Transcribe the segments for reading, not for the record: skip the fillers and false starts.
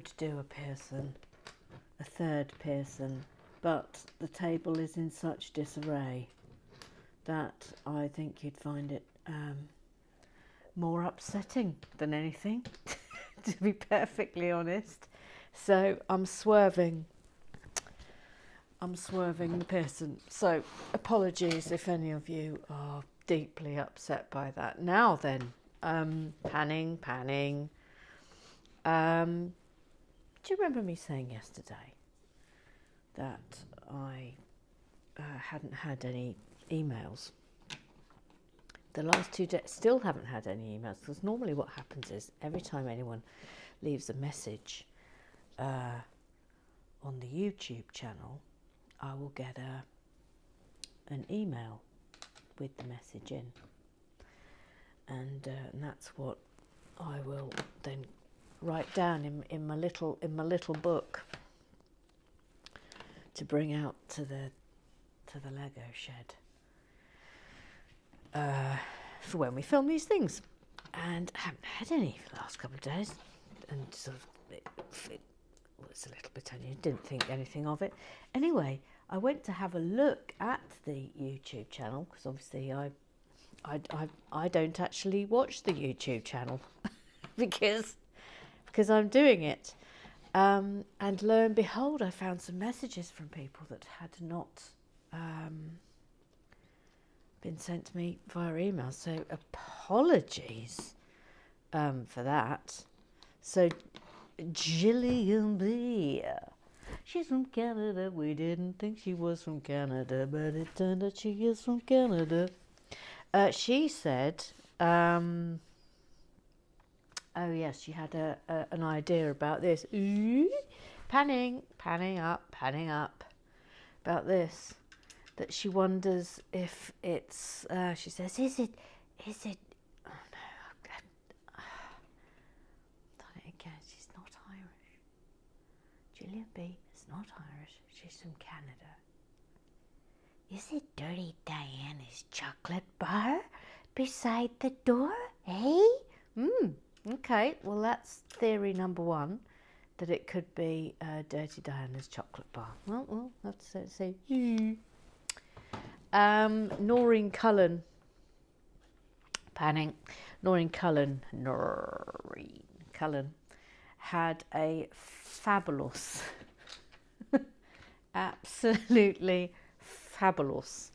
would do a Pearson, a third Pearson, but the table is in such disarray that I think you'd find it more upsetting than anything, to be perfectly honest. So I'm swerving the Pearson. So apologies if any of you are deeply upset by that. Now then, panning. Do you remember me saying yesterday that I hadn't had any emails? The last 2 days, still haven't had any emails, because normally what happens is every time anyone leaves a message on the YouTube channel, I will get an email with the message in, and that's what I will then write down in my little book to bring out to the Lego shed for when we film these things. And I haven't had any for the last couple of days, and sort of it was a little bit unusual. Didn't think anything of it. Anyway, I went to have a look at the YouTube channel, because obviously I don't actually watch the YouTube channel because I'm doing it. And lo and behold, I found some messages from people that had not been sent to me via email. So apologies for that. So Gillian B, she's from Canada. We didn't think she was from Canada, but it turned out she is from Canada. She said, oh yes, she had an idea about this. Panning up about this. That she wonders if it's, she says, is it, oh no, I've done it again, she's not Irish. Gillian B is not Irish, she's from Canada. Is it Dirty Diana's chocolate bar beside the door, eh? Okay, well that's theory number one, that it could be Dirty Diana's chocolate bar. Well, we'll have to say. Noreen Cullen, panning. Noreen Cullen had a fabulous, absolutely fabulous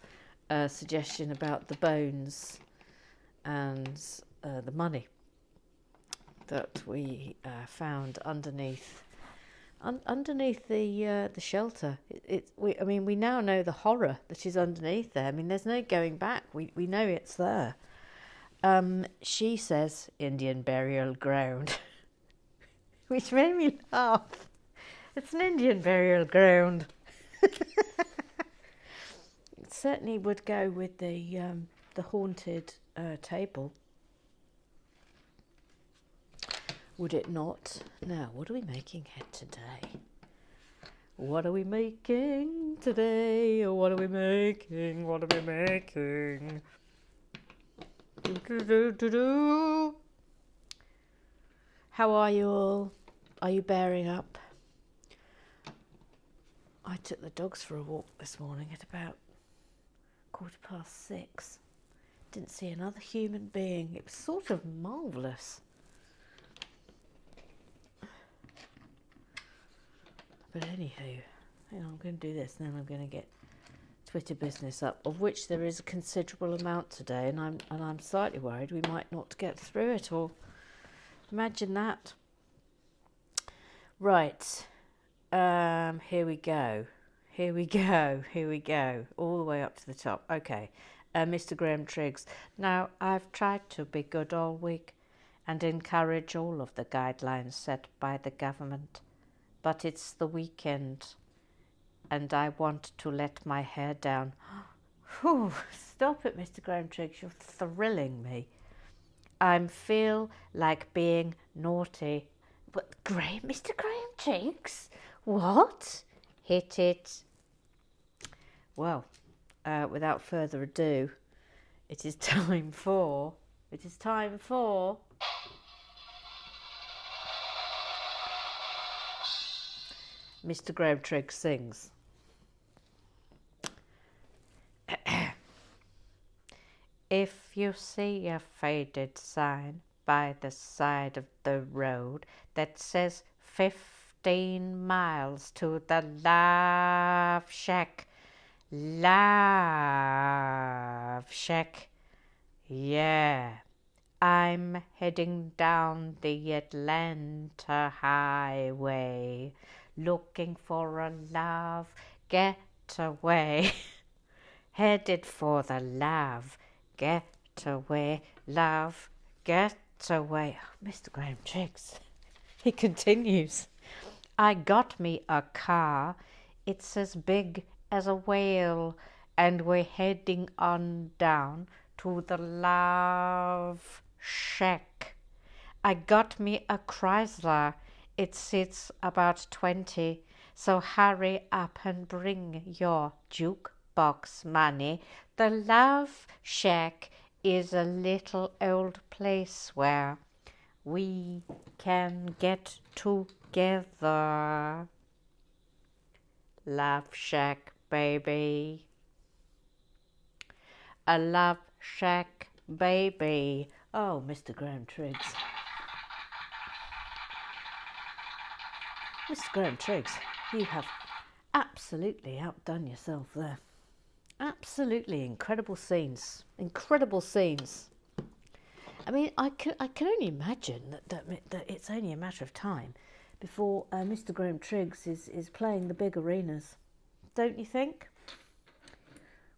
suggestion about the bones and the money that we found underneath the shelter. We now know the horror that is underneath there. I mean, there's no going back. We know it's there. She says Indian burial ground, which made me laugh. It's an Indian burial ground. It certainly would go with the haunted table. Would it not? Now, what are we making here today? What are we making today? What are we making? What are we making? How are you all? Are you bearing up? I took the dogs for a walk this morning at about 6:15. Didn't see another human being. It was sort of marvellous. But anywho, I'm going to do this, and then I'm going to get Twitter business up, of which there is a considerable amount today, and I'm slightly worried we might not get through it all. Imagine that. Right, here we go, all the way up to the top. Okay, Mr. Graham Triggs. Now, I've tried to be good all week and encourage all of the guidelines set by the government. But it's the weekend, and I want to let my hair down. Whew, stop it, Mr. Graham Triggs. You're thrilling me. I feel like being naughty. But Mr. Graham Triggs? What? Hit it. Well, without further ado, it is time for... Mr. Graham Triggs sings. If you see a faded sign by the side of the road that says 15 miles to the Love Shack, yeah, I'm heading down the Atlanta highway looking for a love getaway. Headed for the love getaway, love getaway. Oh, Mr. Graham Triggs. He continues. I got me a car. It's as big as a whale, and we're heading on down to the Love Shack. I got me a Chrysler. It sits about 20, so hurry up and bring your jukebox money. The Love Shack is a little old place where we can get together. Love Shack, baby. A Love Shack, baby. Oh, Mr. Graham Triggs. Mr. Graham Triggs, you have absolutely outdone yourself there. Absolutely incredible scenes. Incredible scenes. I mean, I can only imagine that it's only a matter of time before Mr. Graham Triggs is playing the big arenas. Don't you think?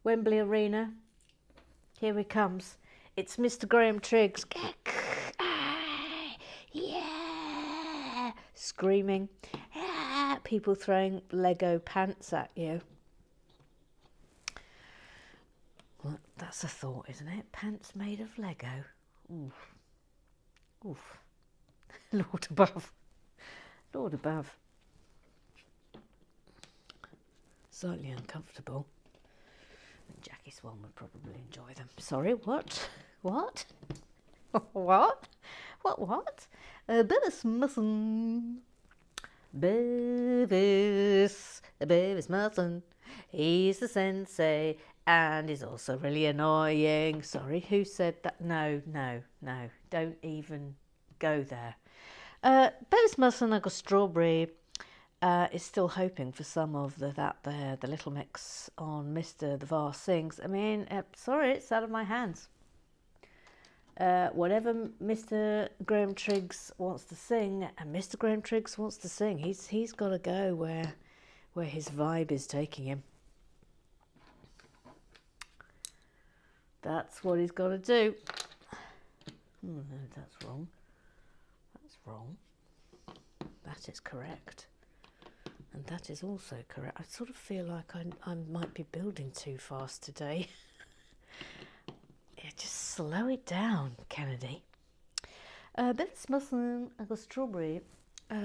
Wembley Arena. Here he comes. It's Mr. Graham Triggs. Yeah! Screaming. Yeah! People throwing Lego pants at you. Well, that's a thought, isn't it? Pants made of Lego. Oof. Oof. Lord above. Lord above. Slightly uncomfortable. Jackie Swan would probably enjoy them. Sorry, what? What? What? What? Beavis Musson. Beavis Musson. He's the sensei, and he's also really annoying. Sorry, who said that? No. Don't even go there. Beavis Musson, Uncle Strawberry, is still hoping for some of the Little Mix on Mr. The Vast Sings. I mean, sorry, it's out of my hands. Whatever Mr. Graham Triggs wants to sing, and Mr. Graham Triggs wants to sing, he's got to go where his vibe is taking him. That's what he's got to do. No, that's wrong. That's wrong. That is correct. And that is also correct. I sort of feel like I might be building too fast today. Yeah, just slow it down, Kennedy. Beavis Musson, Uncle Strawberry,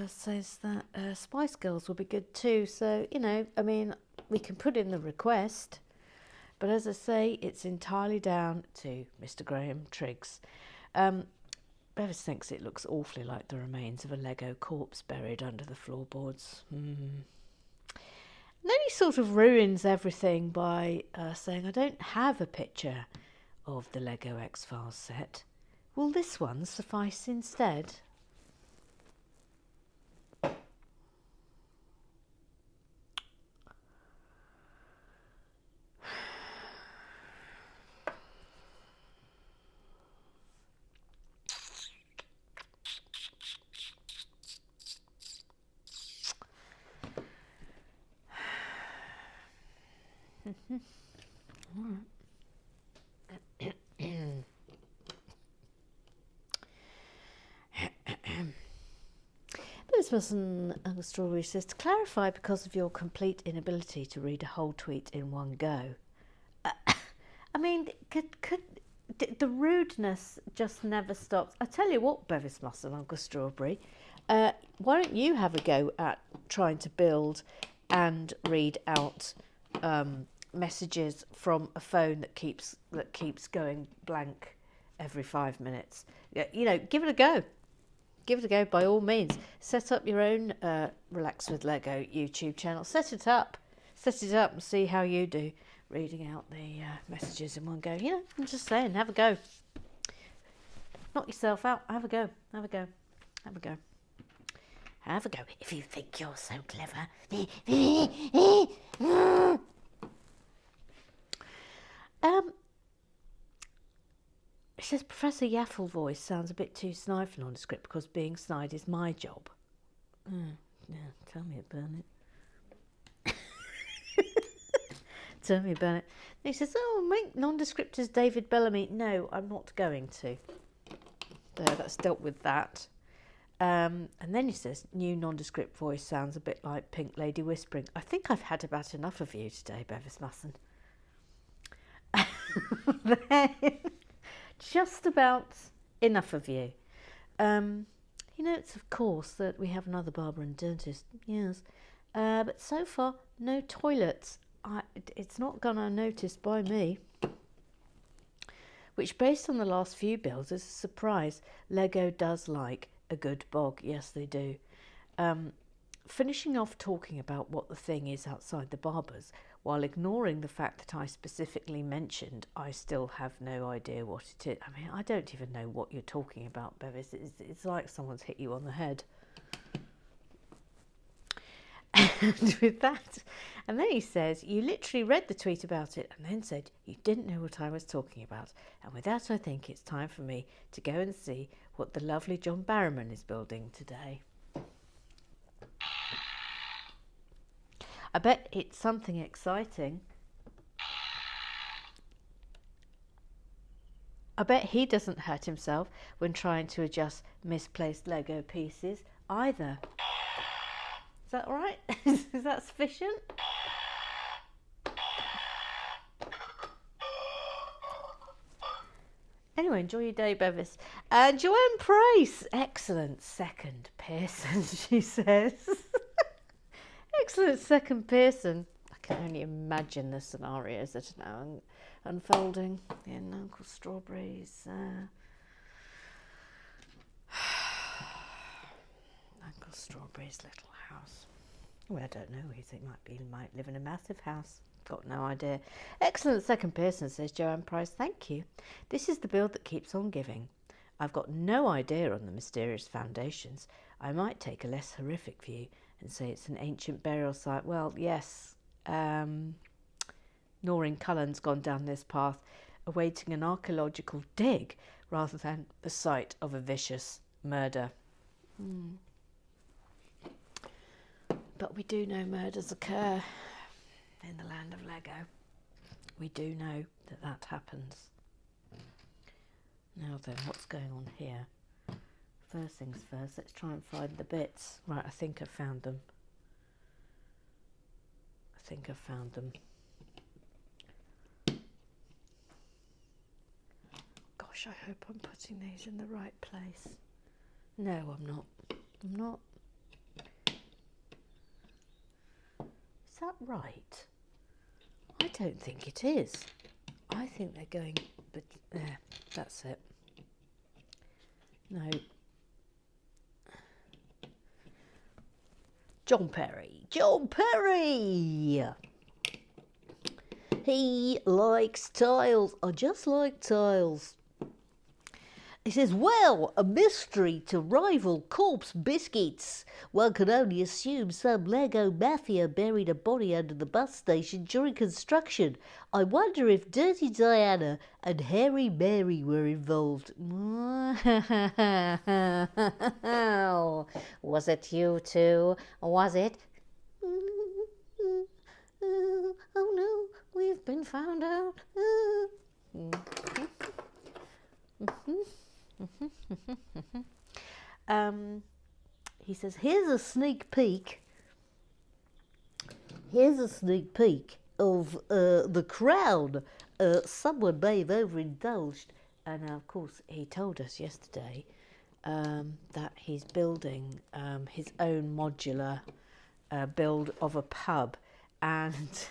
says that Spice Girls will be good too. So, I mean, we can put in the request. But as I say, it's entirely down to Mr. Graham Triggs. Beavis thinks it looks awfully like the remains of a Lego corpse buried under the floorboards. And then he sort of ruins everything by saying, I don't have a picture of the Lego X-Files set. Will this one suffice instead? This person, Uncle Strawberry, says, to clarify, because of your complete inability to read a whole tweet in one go. I mean, the rudeness just never stops. I tell you what, Beavis Musson, Uncle Strawberry, why don't you have a go at trying to build and read out messages from a phone that keeps going blank every 5 minutes? Give it a go. give it a go by all means. Set up your own Relax with Lego YouTube channel. Set it up and see how you do. Reading out the messages in one go. You know, I'm just saying, have a go. Knock yourself out. Have a go. Have a go. Have a go. Have a go. If you think you're so clever. It says Professor Yaffle voice sounds a bit too snide for nondescript because being snide is my job. Yeah, tell me about it. Tell me about it. And he says, oh, make nondescript as David Bellamy. No, I'm not going to. There, that's dealt with that. And then he says, new nondescript voice sounds a bit like Pink Lady whispering. I think I've had about enough of you today, Bevis Musson. Then, just about enough of you. He notes, of course, that we have another barber and dentist. Yes. But so far, no toilets. It's not gone unnoticed by me. Which, based on the last few builds, is a surprise. Lego does like a good bog. Yes, they do. Finishing off talking about what the thing is outside the barber's, while ignoring the fact that I specifically mentioned I still have no idea what it is. I mean, I don't even know what you're talking about, Bevis. It's like someone's hit you on the head. And with that, and then he says, you literally read the tweet about it and then said you didn't know what I was talking about. And with that, I think it's time for me to go and see what the lovely John Barrowman is building today. I bet it's something exciting. I bet he doesn't hurt himself when trying to adjust misplaced Lego pieces either. Is that all right? Is that sufficient? Anyway, enjoy your day, Bevis. Joanne Price, excellent second Pearson, she says. Excellent second Pearson. I can only imagine the scenarios that are now unfolding in Uncle Strawberry's Uncle Strawberry's little house. Well, I don't know. He might live in a massive house. Got no idea. Excellent second Pearson, says Joanne Price. Thank you. This is the build that keeps on giving. I've got no idea on the mysterious foundations. I might take a less horrific view and say it's an ancient burial site. Well, yes. Noreen Cullen's gone down this path, awaiting an archaeological dig rather than the site of a vicious murder. But we do know murders occur in the land of Lego. We do know that that happens. Now then, what's going on here? First things first, let's try and find the bits. Right, I think I've found them. Gosh, I hope I'm putting these in the right place. No, I'm not. Is that right? I don't think it is. I think they're going, but there, that's it. No. John Perry. He likes tiles. I just like tiles. He says, well, a mystery to rival corpse biscuits. One can only assume some Lego mafia buried a body under the bus station during construction. I wonder if Dirty Diana and Hairy Mary were involved. Was it you two? Was it? Oh no, we've been found out. He says, here's a sneak peek of the crown. Someone may have overindulged. And of course, he told us yesterday that he's building his own modular build of a pub. And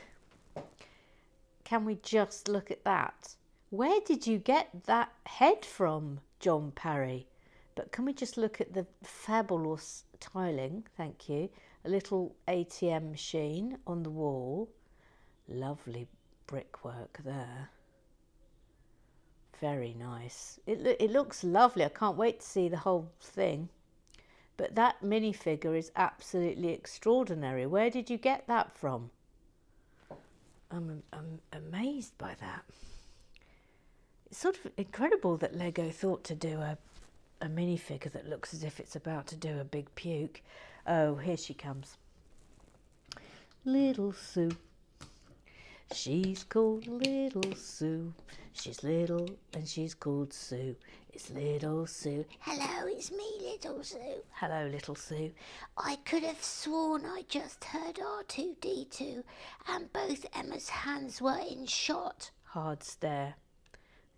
can we just look at that? Where did you get that head from, John Parry? But can we just look at the fabulous tiling? Thank you. A little ATM machine on the wall. Lovely brickwork there. Very nice. It looks lovely. I can't wait to see the whole thing. But that minifigure is absolutely extraordinary. Where did you get that from? I'm amazed by that. It's sort of incredible that Lego thought to do a minifigure that looks as if it's about to do a big puke. Oh, here she comes. Little Sue. She's called Little Sue. She's little and she's called Sue. It's Little Sue. Hello, it's me, Little Sue. Hello, Little Sue. I could have sworn I just heard R2-D2 and both Emma's hands were in shot. Hard stare.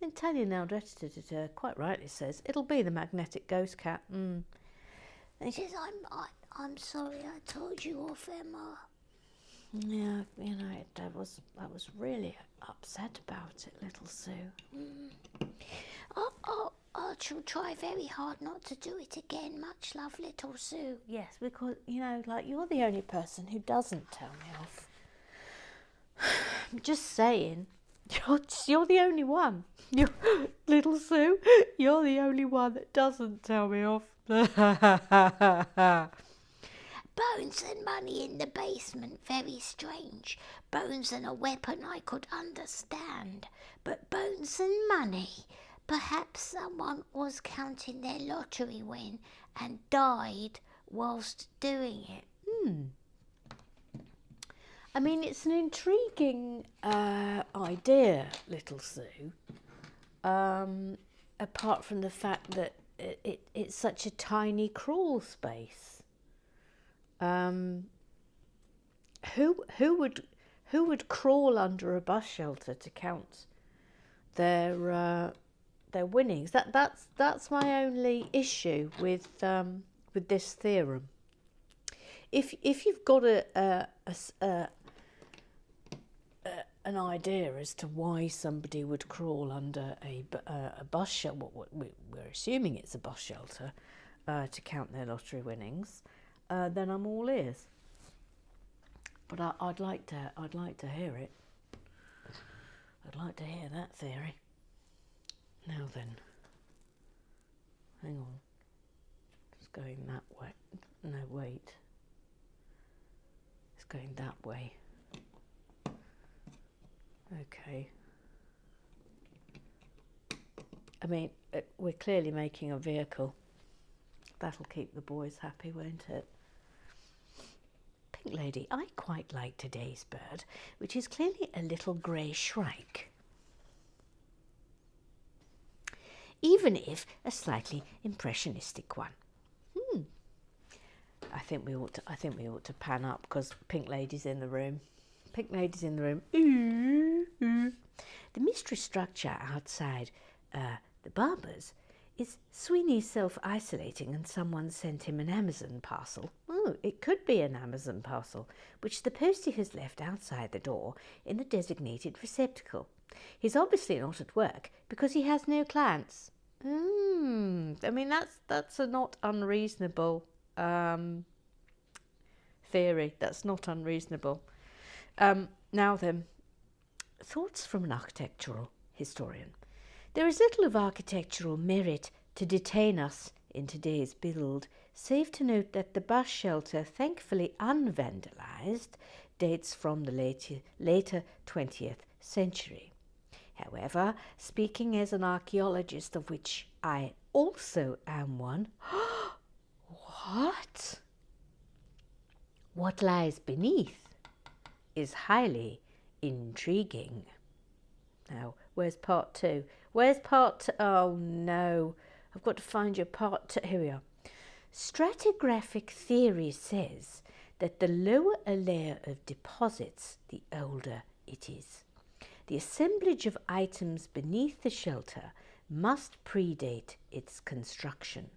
The Italian editor quite rightly says it'll be the magnetic ghost cat. He says, I'm sorry I told you off, Emma. Yeah, you know, I was really upset about it, Little Sue. I shall try very hard not to do it again. Much love, Little Sue. Yes, because, you know, like, you're the only person who doesn't tell me off. I'm just saying, you're the only one. Little Sue, you're the only one that doesn't tell me off. Bones and money in the basement, very strange. Bones and a weapon I could understand. But bones and money, perhaps someone was counting their lottery win and died whilst doing it. I mean, it's an intriguing idea, Little Sue. Apart from the fact that it's such a tiny crawl space. Who would crawl under a bus shelter to count their winnings? That's my only issue with this theorem. If you've got an idea as to why somebody would crawl under a bus shelter, we're assuming it's a bus shelter, to count their lottery winnings, then I'm all ears. But I'd like to hear it. I'd like to hear that theory. Now then, hang on. It's going that way. No, wait. It's going that way. Okay. I mean, we're clearly making a vehicle. That'll keep the boys happy, won't it? Pink Lady, I quite like today's bird, which is clearly a little grey shrike. Even if a slightly impressionistic one. I think we ought to pan up because Pink Lady's in the room. Pink Lady's in the room. Ooh, ooh. The mystery structure outside the barber's is Sweeney self-isolating and someone sent him an Amazon parcel. Oh, it could be an Amazon parcel, which the postie has left outside the door in the designated receptacle. He's obviously not at work because he has no clients. I mean, that's a not unreasonable theory. That's not unreasonable. Now then, thoughts from an architectural historian. There is little of architectural merit to detain us in today's build, save to note that the bus shelter, thankfully unvandalised, dates from the later 20th century. However, speaking as an archaeologist, of which I also am one, what lies beneath is highly intriguing. Now, where's part two? Where's part two? Oh no, I've got to find your part two. Here we are. Stratigraphic theory says that the lower a layer of deposits, the older it is. The assemblage of items beneath the shelter must predate its construction.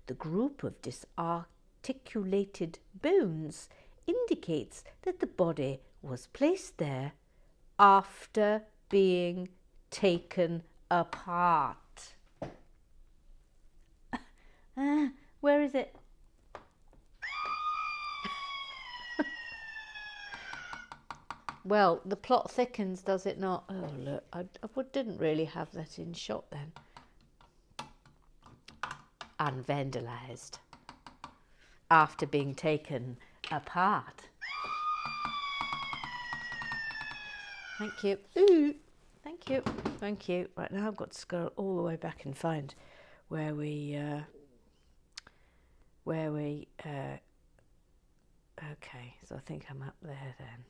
The group of disarticulated bones indicates that the body was placed there after being taken apart. Where is it? Well, the plot thickens, does it not? Oh, look, I didn't really have that in shot then. Unvandalised. After being taken apart. Thank you. Ooh, thank you. Thank you. Right, now I've got to scroll all the way back and find where we okay, so I think I'm up there then.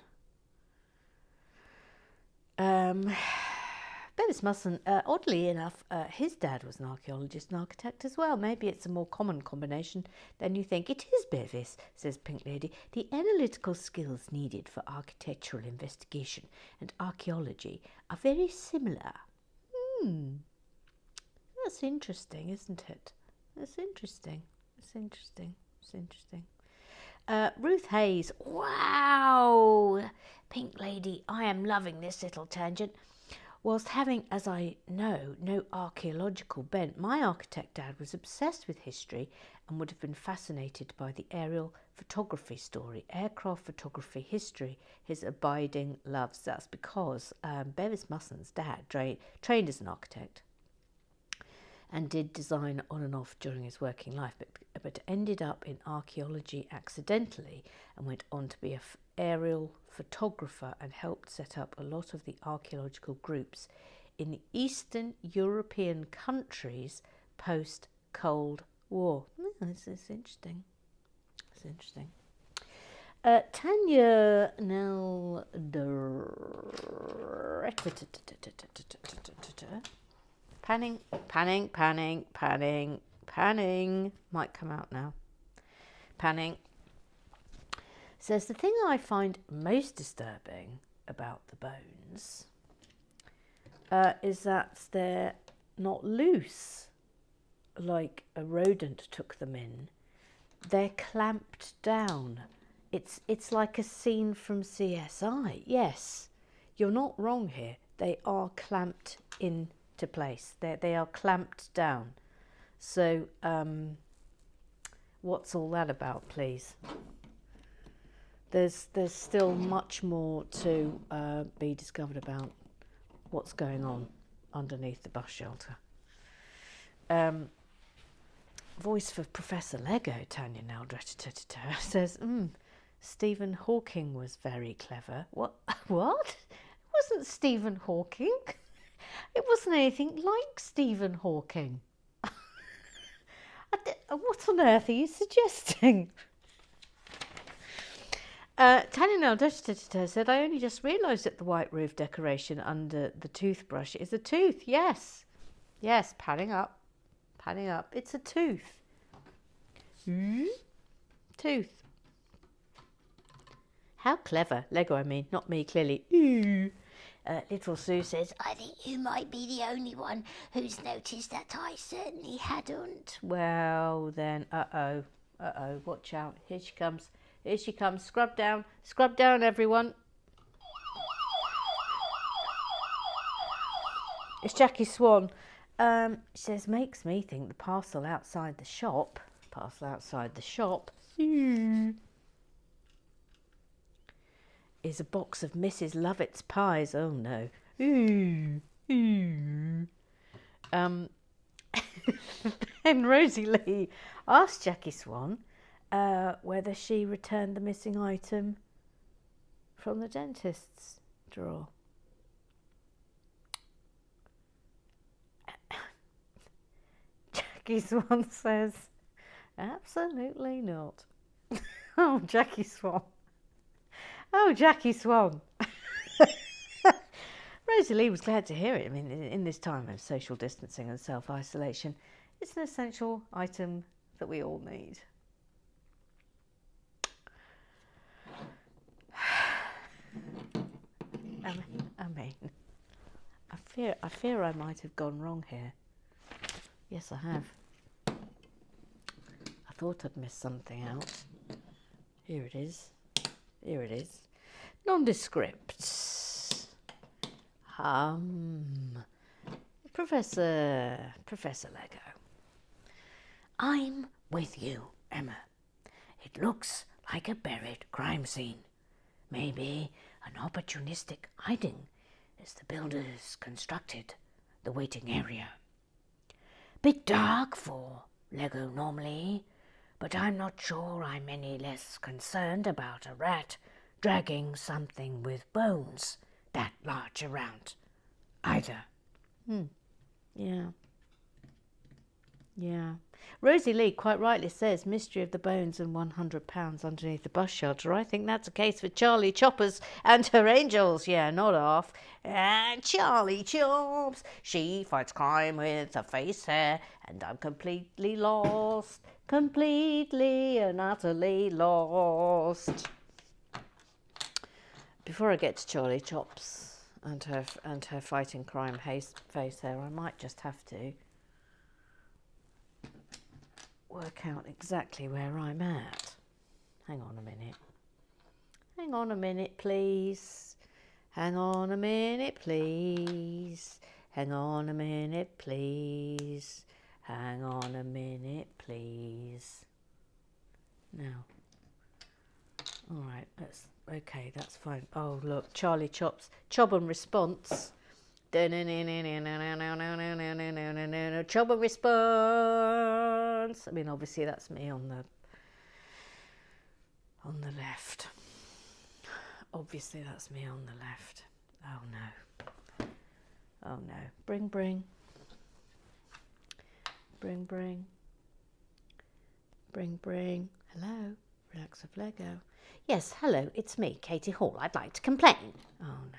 Bevis Musson, oddly enough, his dad was an archaeologist and architect as well. Maybe it's a more common combination than you think. It is, Bevis, says Pink Lady. The analytical skills needed for architectural investigation and archaeology are very similar. That's interesting, isn't it? That's interesting. It's interesting. It's interesting. Ruth Hayes. Wow! Pink Lady, I am loving this little tangent. Whilst having, as I know, no archaeological bent, my architect dad was obsessed with history and would have been fascinated by the aerial photography story, aircraft photography history, his abiding loves. That's because Bevis Musson's dad trained as an architect and did design on and off during his working life, but ended up in archaeology accidentally and went on to be an aerial photographer and helped set up a lot of the archaeological groups in the Eastern European countries post-Cold War. This is interesting. It's interesting. Tanya Nel Panning might come out now. Panning says the thing I find most disturbing about the bones is that they're not loose like a rodent took them in. They're clamped down. It's like a scene from CSI. Yes, you're not wrong here. They are clamped into place. They are clamped down. So what's all that about, please? There's still much more to be discovered about what's going on underneath the bus shelter. Voice for Professor Lego, Tanya Naldretta says, Stephen Hawking was very clever. What? What? It wasn't Stephen Hawking. It wasn't anything like Stephen Hawking. What on earth are you suggesting? Tanya Naldretta said, I only just realised that the white roof decoration under the toothbrush is a tooth. Yes. Yes, padding up. Padding up. It's a tooth. Tooth. How clever. Lego, I mean, not me, clearly. Little Sue says, I think you might be the only one who's noticed that I certainly hadn't. Well, then, uh-oh, watch out. Here she comes. Here she comes. Scrub down, everyone. It's Jackie Swan. Says, makes me think the parcel outside the shop is a box of Mrs. Lovett's pies. Oh no. Then Rosie Lee asked Jackie Swan whether she returned the missing item from the dentist's drawer. Jackie Swan says, absolutely not. Oh, Jackie Swan. Oh, Jackie Swan. Rosie Lee was glad to hear it. I mean, in this time of social distancing and self-isolation, it's an essential item that we all need. I mean, I fear I might have gone wrong here. Yes, I have. I thought I'd missed something out. Here it is. Here it is. Nondescript. Professor Lego. I'm with you, Emma. It looks like a buried crime scene. Maybe an opportunistic hiding as the builders constructed the waiting area. Bit dark for Lego normally, but I'm not sure I'm any less concerned about a rat dragging something with bones that large around either. Yeah. Yeah. Rosie Lee quite rightly says mystery of the bones and £100 underneath the bus shelter. I think that's a case for Charlie Choppers and her angels. Yeah, not half. And Charlie Chops, she fights crime with her face hair, and I'm completely lost. Completely and utterly lost. Before I get to Charlie Chops and her fighting crime face hair, I might just have to work out exactly where I'm at. Hang on a minute. Hang on a minute, please. Hang on a minute, please. Hang on a minute, please. Hang on a minute, please. Now. All right, that's fine. Oh, look, Charlie Chops. Chob and response. Chob and response. I mean, obviously that's me on the left. Obviously that's me on the left. Oh no. Oh no. Bring. Bring. Hello. Relax of Lego. Yes, hello, it's me, Katie Hall. I'd like to complain. Oh no.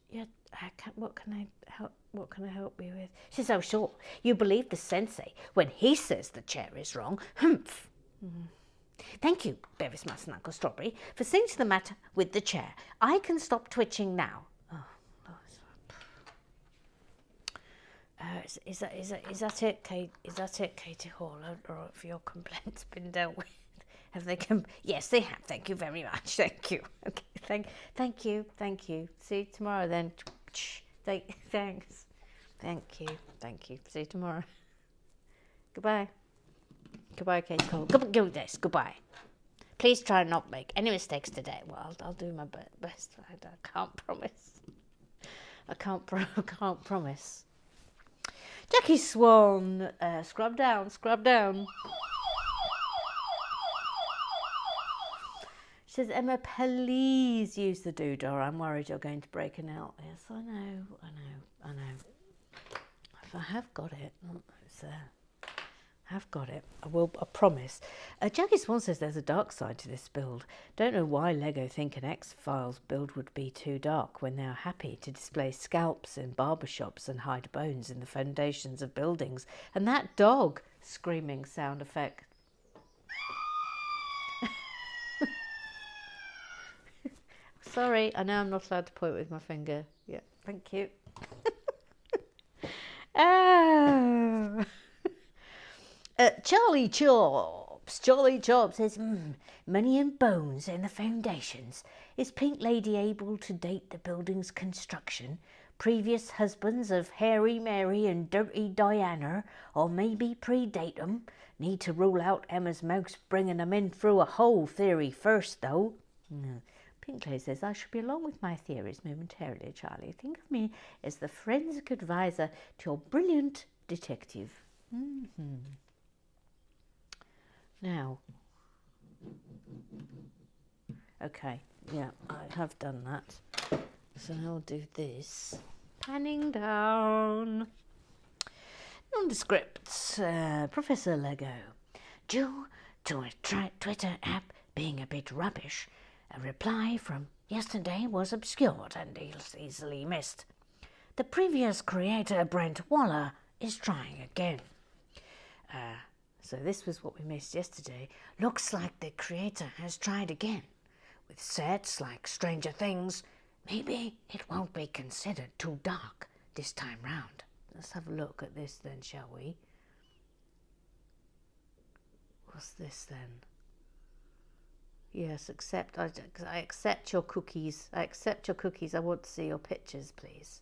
Yeah, what can I help you with? She says, oh sure, you believe the sensei when he says the chair is wrong. Humph. Thank you, Bevis Mouse and Uncle Strawberry, for seeing to the matter with the chair. I can stop twitching now. Oh, is that it, Kate? Is that it, Katie Hall? Or have your complaints been dealt with? Have they come? Yes, they have. Thank you very much. Thank you. Okay. Thank you. See you tomorrow then. Thanks. Thank you. See you tomorrow. Goodbye, Katie Hall. Goodbye. Please try and not make any mistakes today. Well, I'll do my best. I can't promise. I can't promise. Jackie Swan, scrub down. She says, Emma, please use the doodah. I'm worried you're going to break a nail. Yes, I know. If I have got it, it's there. I've got it. I promise. Jackie Swan says there's a dark side to this build. Don't know why Lego think an X-Files build would be too dark when they are happy to display scalps in barbershops and hide bones in the foundations of buildings. And that dog screaming sound effect. Sorry, I know I'm not allowed to point with my finger. Yeah, thank you. Oh. Charlie Chops says, money and bones in the foundations. Is Pink Lady able to date the building's construction? Previous husbands of Hairy Mary and Dirty Diana, or maybe predate them? Need to rule out Emma's mouse bringing them in through a hole theory first, though. No. Pink Lady says, I shall be along with my theories momentarily, Charlie. Think of me as the forensic advisor to your brilliant detective. Now, okay, yeah, I have done that. So now I'll do this. Panning down. Nondescript, Professor Lego. Due to a Twitter app being a bit rubbish, a reply from yesterday was obscured and easily missed. The previous creator, Brent Waller, is trying again. So this was what we missed yesterday. Looks like the creator has tried again. With sets like Stranger Things, maybe it won't be considered too dark this time round. Let's have a look at this then, shall we? What's this then? Yes, I accept your cookies. I accept your cookies. I want to see your pictures, please.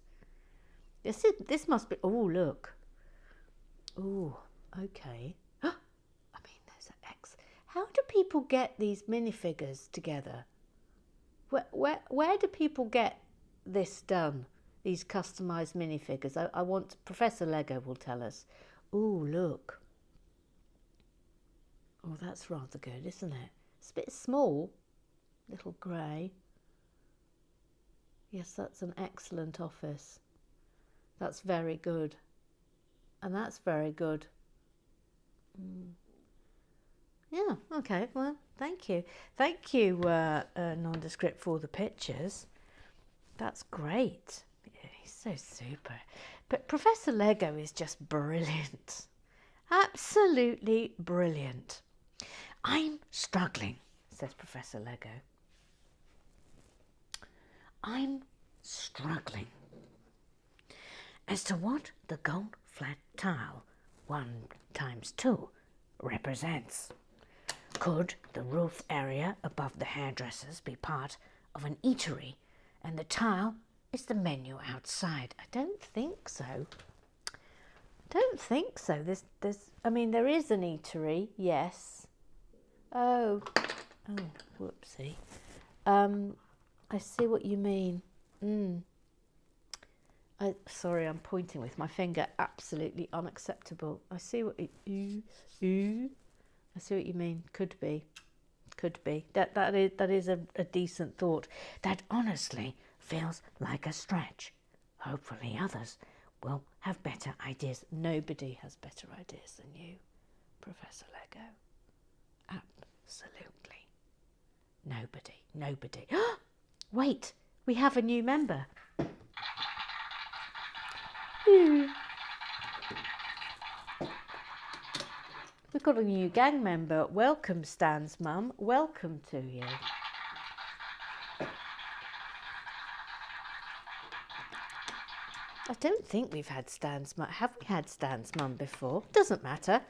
This must be... Oh, look. Oh, okay. I mean, those are How do people get these minifigures together? Where do people get this done? These customised minifigures. I want Professor Lego will tell us. Oh, look. Oh, that's rather good, isn't it? It's a bit small, little grey. Yes, that's an excellent office. That's very good. And that's very good. Yeah, okay, well, thank you. Thank you, Nondescript, for the pictures. That's great. Yeah, he's so super. But Professor Lego is just brilliant. Absolutely brilliant. I'm struggling, says Professor Lego. I'm struggling as to what the gold flat tile 1 times 2 represents. Could the roof area above the hairdressers be part of an eatery and the tile is the menu outside? I don't think so. Don't think so. I mean, there is an eatery, yes. Oh, whoopsie. I see what you mean. Sorry, I'm pointing with my finger. Absolutely unacceptable. I see what I see what you mean. Could be. That is a decent thought. That honestly feels like a stretch. Hopefully others will have better ideas. Nobody has better ideas than you, Professor Lego. Absolutely. Nobody. Wait, we have a new member. We've got a new gang member. Welcome, Stan's mum. Welcome to you. I don't think we've had Stan's mum. Have we had Stan's mum before? Doesn't matter.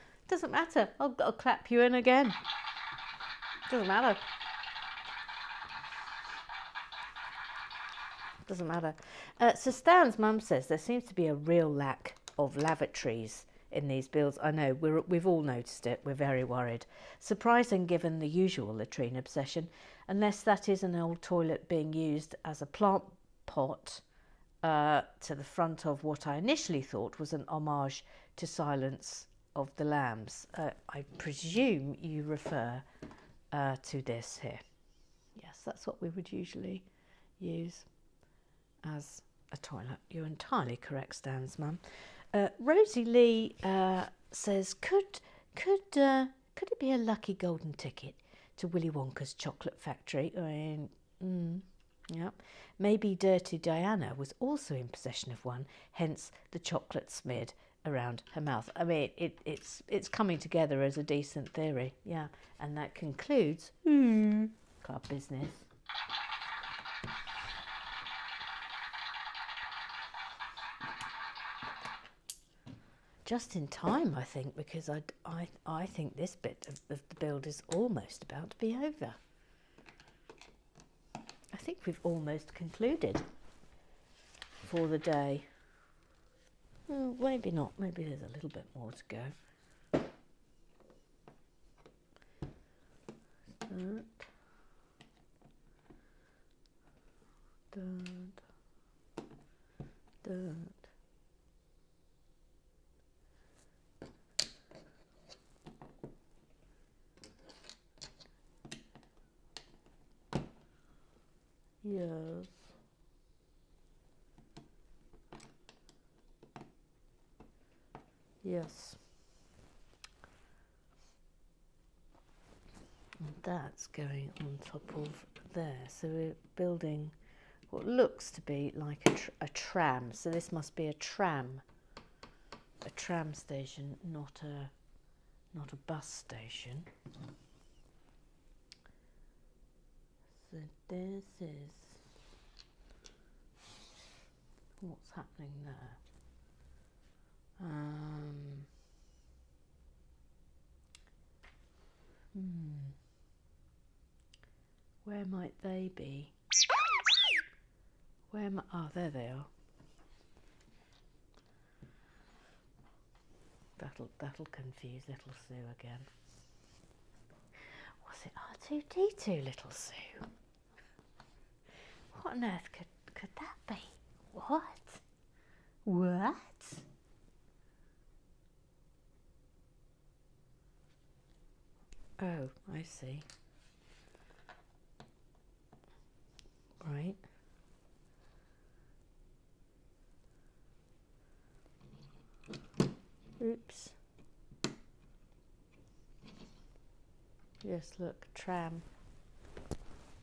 I'll clap you in again. Doesn't matter. So Stan's mum says there seems to be a real lack of lavatories in these builds. I know, we've all noticed it. We're very worried. Surprising given the usual latrine obsession, unless that is an old toilet being used as a plant pot to the front of what I initially thought was an homage to Silence of the Lambs. I presume you refer to this here. Yes, that's what we would usually use as a toilet. You're entirely correct, Stan's mum. Rosie Lee says, could it be a lucky golden ticket to Willy Wonka's chocolate factory? I mean, yeah. Maybe Dirty Diana was also in possession of one, hence the chocolate smeared around her mouth. I mean, it's coming together as a decent theory, yeah. And that concludes club business. Just in time, I think, because I think this bit of the build is almost about to be over. I think we've almost concluded for the day. Well, maybe not. Maybe there's a little bit more to go. Yes. Yes. And that's going on top of there. So we're building what looks to be like a tram. So this must be a tram station, not a bus station. So this is what's happening there. Where might they be? Oh, there they are. That'll confuse little Sue again. Was it R2D2, little Sue? What on earth could that be? What? What? Oh, I see. Right. Oops. Yes, look, tram.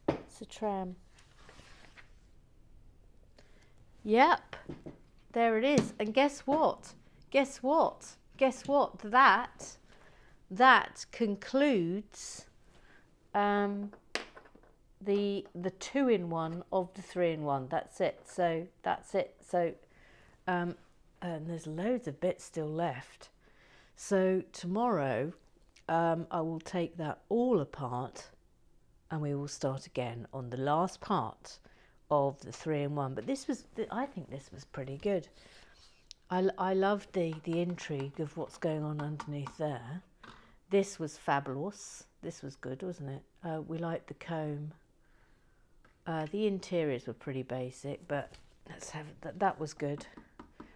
It's a tram. Yep, there it is. And guess what? Guess what? Guess what? That concludes the 2-in-1 of the 3-in-1. That's it. So that's it. So and there's loads of bits still left. So tomorrow I will take that all apart and we will start again on the last part of the 3-in-1. But I think this was pretty good. I loved the intrigue of what's going on underneath there. This was fabulous. This was good, wasn't it? We liked the comb. The interiors were pretty basic, but let's have that was good.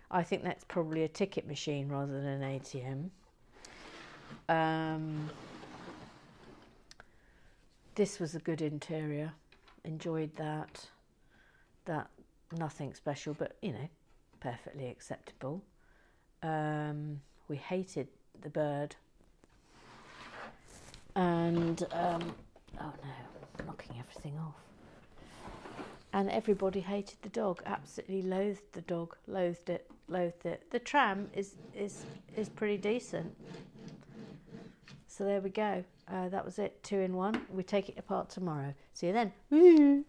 I think that's probably a ticket machine rather than an ATM. This was a good interior. Enjoyed that. That nothing special, but you know, perfectly acceptable. We hated the bird. And oh no, I'm knocking everything off. And everybody hated the dog. Absolutely loathed the dog. Loathed it. The tram is pretty decent. So there we go. That was it. 2-in-1. We take it apart tomorrow. See you then. Woo!